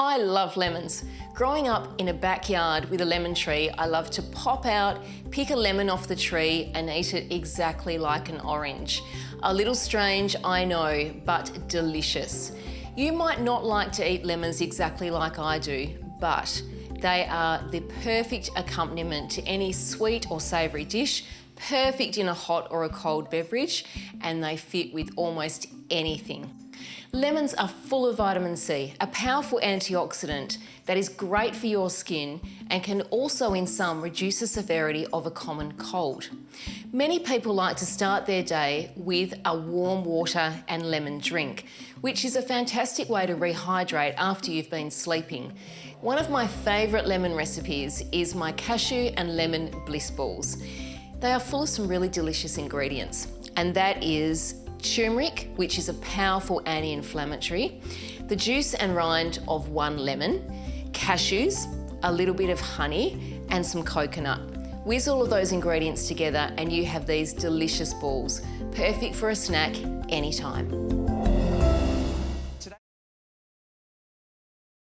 I love lemons. Growing up in a backyard with a lemon tree, I love to pop out, pick a lemon off the tree and eat it exactly like an orange. A little strange, I know, but delicious. You might not like to eat lemons exactly like I do, but they are the perfect accompaniment to any sweet or savoury dish, perfect in a hot or a cold beverage, and they fit with almost anything. Lemons are full of vitamin C, a powerful antioxidant that is great for your skin and can also in some reduce the severity of a common cold. Many people like to start their day with a warm water and lemon drink, which is a fantastic way to rehydrate after you've been sleeping. One of my favourite lemon recipes is my cashew and lemon bliss balls. They are full of some really delicious ingredients, and that is turmeric, which is a powerful anti-inflammatory, the juice and rind of 1 lemon, cashews, a little bit of honey, and some coconut. Whiz all of those ingredients together and you have these delicious balls, perfect for a snack anytime.